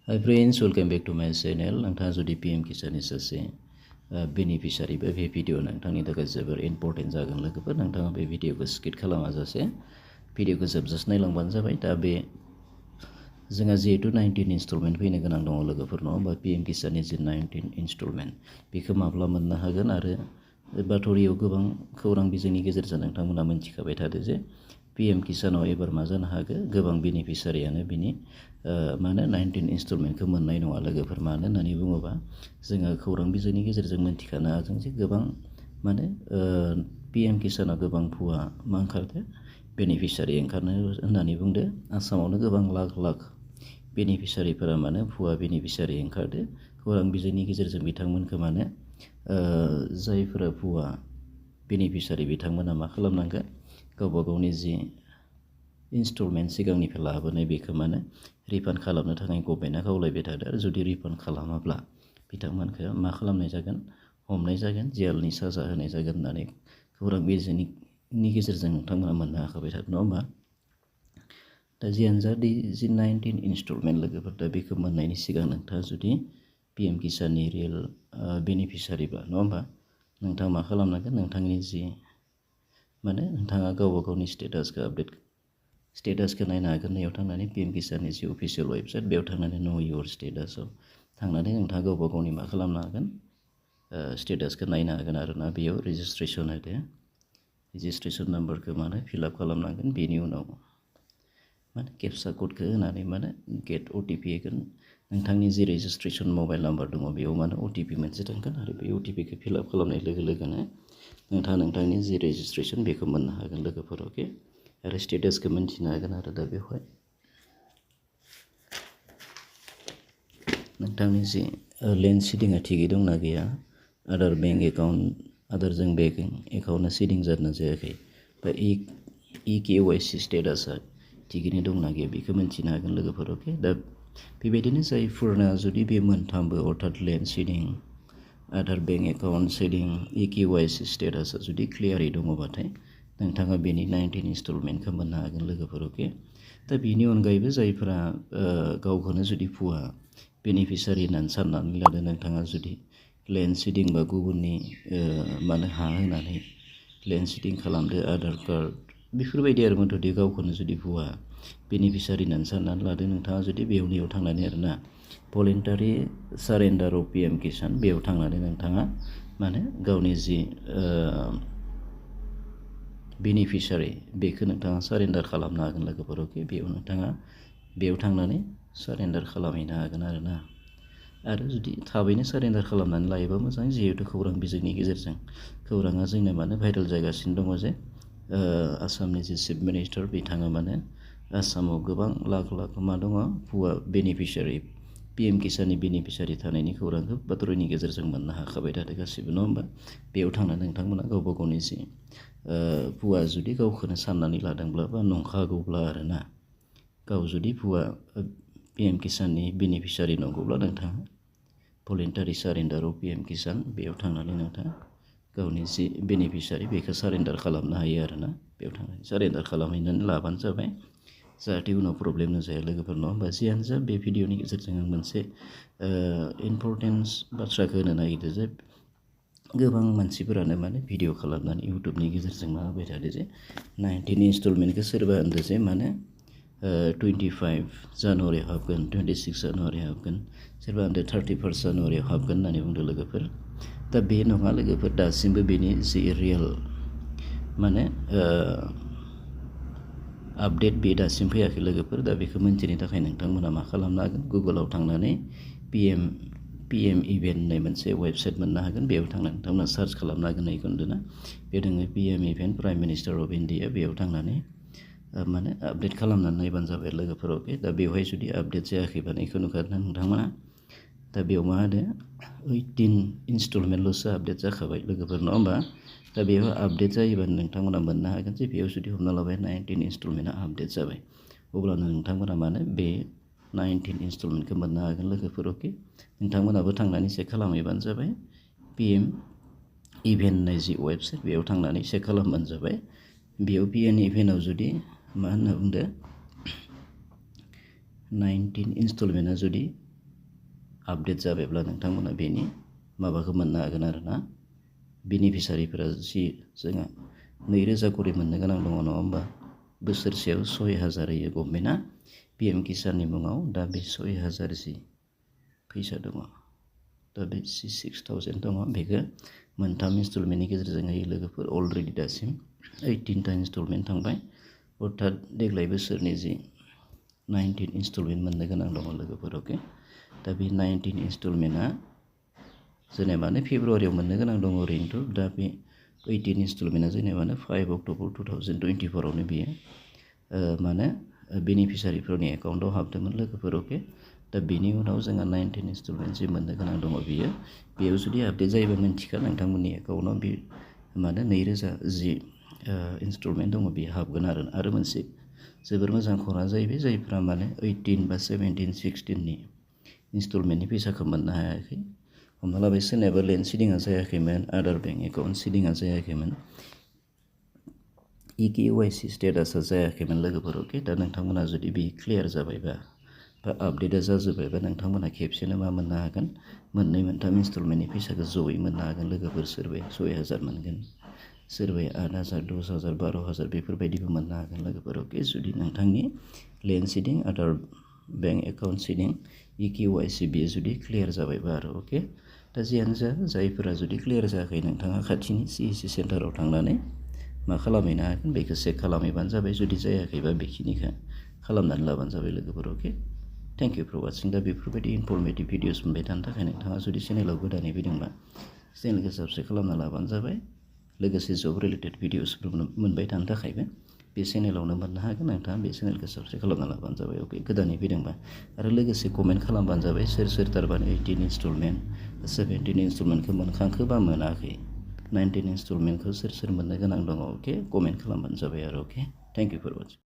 Hi friends, welcome back to my channel. नोंथाङा जुदि PM किसाननि सासे बेनिफिशियारि बा बे भिडिअ नोंथांनि थाखाय जोबोर इम्पर्टेन्ट जागोन लोगोफोर। नोंथाङा बे भिडिअखौ स्किप खालामाजासे भिडिअखौ जोबजासे नायलांबानो जाबाय। दा बे जोंहा जिहेतु 19 इनस्टलमेन्ट फैनो गोनां दङ लोगोफोर, नङा होमबा? PM किसाननि जि 19 इनस्टलमेन्ट बेखौ माब्ला मोननो हागोन आरो बाथरियाव गोबां खौरां बिजोंनि गेजेरजों नोंथांमोना मिन्थिखाबाय थादो जे PM किसानाव एबार मा जानो हागौ, गोबां बेनिफिशियारियानो बिनि 19 इनस्टलमेन्टखौ मोननाय नङा लोगोफोर। मानो होननानै बुङोबा जोङो खौरां बिजोंनि गेजेरजों मिन्थिखानो हादों जे गोबां PM किसानाव गोबां भुवा मा ओंखारदो, बेनिफिशियारि ओंखारनो होननानै बुंदो। आसामावनो गोबां लाख लाख बेनिफिशियारिफोरा भुवा बेनिफिशियारि ओंखारदो। खौरां बिजोंनि गेजेरजों बिथांमोनखौ जायफोरा भुवा बेनिफिशियारि बिथांमोना मा खालामनांगोन, गावबा गावनि जि इनस्टलमेन्ट सिगांनिफ्राय लाबोनाय बेखौ रिफान्ड खालामनो थाखाय गभर्नमेन्टआ खावलायबाय थादों। आरो जुदि रिफान्ड खालामाब्ला बिथांमोनखौ मा खालामनाय जागोन, हमनाय जागोन, जेलनि साजा होनाय जागोन होननानै खौरां बिजोंनि गेजेरजों नोंथांमोना मोननो हाखाबाय थादों, नङा होमबा? दा जियानो जा जि 19 इनस्टलमेन्ट लोगोफोर, दा बेखौ मोननायनि सिगां नोंथाङा जुदि PM किसाननि रियेल बेनिफिशियारिबा, नङा होमबा, नोंथाङा मा खालामनांगोन, नोंथांनि जि नोंथाङा गावबा गावनि स्टेटासखौ नायनो हागोन। नैयाव थांनानै PM किसाननि जि अफिसियेल वेबसाइट, बेयाव थांनानै नो इउर स्टेटासआव थांनानै नोंथाङा गावबा गावनि मा खालामनो हागोन, स्टेटासखौ नायनो हागोन आरोना। बेयाव रेजिस्ट्रेसन होदो, रेजिस्ट्रेसन नाम्बारखौ फिलआप खालामनांगोन। बेनि उनाव केपसा क'डखौ होनानै गेट OTP होगोन। नोंथांनि जि रेजिस्ट्रेसन मबाइल नाम्बार दङ बेयाव OTP मोनसे थांगोन आरो बे OTPखौ फिलआप खालामनाय लोगो लोगोनो नोंथाङा नोंथांनि जि रेजिस्ट्रेसन बेखौ मोननो हागोन लोगोफोर। अके, आरो स्टेटासखौ मिन्थिनो हागोन आरो दा बेवहाय नोंथांनि जि लेन्ड सिडिंआ थिगै दंना गैया, आदार बेंक एकाउन्ट, आदारजों बेंक एकाउन्टआ सिडिं जादोंना जायाखै, बा EKYC स्टेटासआ थिगैनो दंना गैया बेखौ मिन्थिनो हागोन लोगोफोर। अके, दा बेबायदिनो जायफोरना जुदि बे मोनथामबो, अर्थात लेन्ड सिडिं, आदार बेंक एकाउन्ट सिडिं, EKYC स्टेटासआ जुदि क्लियारै दङबाथाय नोंथाङा बेनि 19 इनस्टलमेन्टखौ मोननो हागोन लोगोफोर। अके, दा बेनि अनगायैबो जायफोरा गावखौनो जुदि भुवा बेनिफिशियारि होननानै साननानै लादों, नोंथाङा जुदि लेन्ड सिडिं बा गुबुननि हा होनानै लेन्ड सिडिं खालामदो, आधार कार्ड बेफोरबायदि आरो मथ'थे गावखौनो जुदि भुवा बेनिफिशियारि होननानै साननानै लादों, नोंथाङा जुदि बेयाव थांनानै आरोना भलेन्टारि सारेन्डार अफ PM किसान, बेयाव थांनानै नोंथाङा गावनि जि बेनिफिशियारि बेखौ नोंथाङा सारेन्डार खालामनो हागोन लोगोफोर। अके, बेयाव थांनानै सारेन्डार खालामहैनो हागोन आरोना। आरो जुदि थाबैनो सारेन्डार खालामनानै लायोबा मोजां, जिहेतु खौरां बिजोंनि गेजेरजों खौराङा जोंना भाइरेल जागासिनो दङ जे आसामनि जि चिफ मिनिस्टार बिथाङा आसामाव गोबां लाख लाख दङ भुवा बेनिफिशियारि, PM किसाननि बेनिफिशियारि थानायनि खौरांखौ बाथरिनि गेजेरजों मोननो हाखाबाय थादों गासिबो, नङा होमबा? बेयाव थांनानै नोंथांमोना गावबा गावनि जि भुवा जुदि गावखौनो साननानै लादोंब्ला बा नंखागौब्ला आरोना, गाव जुदि भुवा PM किसाननि बेनिफिशियारि नंगौब्ला नोंथाङा भलेन्टारि सारेन्डार अफ PM किसान, बेयाव थांनानै नोंथाङा गावनि जि बेनिफिशियारि बेखौ सारेन्डार खालामनो हायो आरोना। बेयाव थांनानै सारेन्डार खालामहैनानै लाबानो जाबाय, जाहाथे उनाव प्रब्लेम जाया लोगोफोर, नङा होमबा? जियानो जा बे भिडिअनि गेजेरजों आं मोनसे इम्पर्टेन्स बाथ्राखौ होनो नागिरदों जे गोबां मानसिफोरानो भिडिअ खालामनानै इउटुबनि गेजेरजों होबाय थादों जे 19 इनस्टलमेन्टखौ सोरबा होनदों जे 25 जानुवारियाव हाबगोन, 26 जानुवारियाव हाबगोन, सोरबा होनदों 31 जानुवारियाव हाबगोन होननानै बुंदों लोगोफोर। दा बे नङा लोगोफोर, दासिमबो बेनि जि रियेल आपडेट बे दासिम फैयाखै लोगोफोर। दा बेखौ मिन्थिनो थाखाय नोंथांमोना मा खालामनो हागोन, गुगोलाव थांनानै PM इभेन्ट होननाय मोनसे वेबसाइट मोननो हागोन। बेयाव थांनानै नोंथांमोना सार्च खालामनो हागोन। नायखुन्दोना बे दङ PM event, prime minister of India, बेयाव थांनानै आपडेट खालामनानै नायबानो जाबाय लोगोफोर। अके, दा बेवहाय जुदि आपडेट जायाखैबा बेखौ नुखादों नोंथांमोना। दा बेयाव मा होदो, 18 इनस्टलमेन्टल'सो आपडेट जाखाबाय लोगोफोर, नङा होमबा? दा बेयाव आपडेट जायोबानो नोंथांमोना मोननो हागोन जे बेयाव जुदि हमना लाबाय 19 इनस्टलमेन्टआ आपडेट जाबाय, अब्लानो नोंथांमोना बे 19 इनस्टलमेन्टखौ मोननो हागोन लोगोफोर। अके, नोंथांमोनाबो थांनानै चेक खालामहैबानो जाबाय। PM इभेन्ट होननाय जि वेबसाइट, बेयाव थांनानै चेक खालामबानो जाबाय। बेयाव PM इभेन्टआव जुदि मा होनना बुंदो, 19 इनस्टलमेन्टआ जुदि आपडेट जाबायब्ला नोंथांमोना बेनि माबाखौ मोननो हागोन आरो ना बेनिफिसारिफोरा जि जोंहा 2000 करि मोननो गोनां दङ नङा होमबा बोसोरसेयाव 6000 होयो गभर्नमेन्टआ PM किसाननि मुङाव दा बे 6000 जि फैसा दङ दा बे 6000 दङ बेखौ मोनथाम इनस्टलमेन्टनि गेजेरजों होयो लोगोफोर अलरेडि दासिम 18टा इनस्टलमेन्ट थांबाय अर्थात देग्लाय बोसोरनि जि 19 इनस्टलमेन्ट मोननो गोनां दङ लोगोफोर अके दा बे 19 इनस्टलमेन्टआ जेनेबानो फेब्रुवारियाव मोननो गोनां दङ ओरैनोथ' दा बे 18 इनस्टलमेन्टआ जेनेबानो 5 अक्ट'बर 2024 आवनो बियो माने बेनिफिसारिफोरनि एकाउन्टआव हाबदोंमोन लोगोफोर अके दा बेनि उनाव जोंहा 19 इनस्टलमेन्ट जि मोननो गोनां दङ बियो बेयाव जुदि आपडेट जायोबा मिन्थिखा नोंथांमोननि एकाउन्टआव बे माने 2000 जि इनस्टलमेन्ट दङ बेयो हाबगोन आरो मोनसे जोबोर मोजां खौरां जाहैबाय जायफ्रा माने 18 बा 17 16नि इनस्टलमेन्टनि फैसाखौ मोननो हायाखै हमना लाबाय सोरनियाबा लेन्ड सिडिंआ जायाखैमोन आदार बेंक एकाउन्ट सिडिंआ जायाखैमोन EKYC स्टेटासा जायाखैमोन लोगोफोर अके दा नोंथांमोना जुदि बे क्लियार जाबायबा बा आपडेटआ जाजोब्बायबा नोंथांमोना खेबसेनो मा मोननो हागोन मोननै मोनथाम इनस्टलमेन्टनि फैसाखौ जयै मोननो हागोन लोगोफोर सोरबाया 6000 मोनगोन सोरबाया 8000 10000 12000 बेफोरबायदिबो मोननो हागोन लोगोफोर अके जुदि नोंथांनि लेन्ड सिडिं आदार बेंक एकाउन्ट सिडिं EKYC बेयो जुदि क्लियार जाबायबा आरो अके दा जियानो जा जायफोरा जुदि क्लियार जायाखै नोंथाङा खाथिनि CSC सेन्टाराव थांनानै मा खालामहैनो हागोन बेखौ चेक खालामहैबानो जाबाय जुदि जायाखैबा बेखिनिखौ खालामनानै लाबानो जाबाय लोगोफोर अके थेंक इउ फर वाचिं दा बेफोरबायदि इनफरमेटिभ भिडिअस मोनबाय थानो थाखाय नोंथाङा जुदि चेनेलाव गोदानै फैदोंबा चेनेलखौ साबस्क्राइब खालामना लाबानो जाबाय लोगोसे जब रिलेटेड भिडिअसफोर मोनबाय थानो थाखायबो बे चेनेलावनो मोननो हागोन नोंथाङा बे चेनेलखौ साबस्क्राइब खालामना लाबानो जाबाय अके गोदानै फैदोंबा आरो लोगोसे कमेन्ट खालामबानो जाबाय सोर थारमाने 18 इनस्टलमेन्ट 17 इनस्टलमेन्टखौ मोनखांखो बा मोनाखै 19 इनस्टलमेन्टखौ सोर मोननो गोनां दङ अके कमेन्ट खालामबानो जाबाय आरो अके थेंक इउ फर वाचिं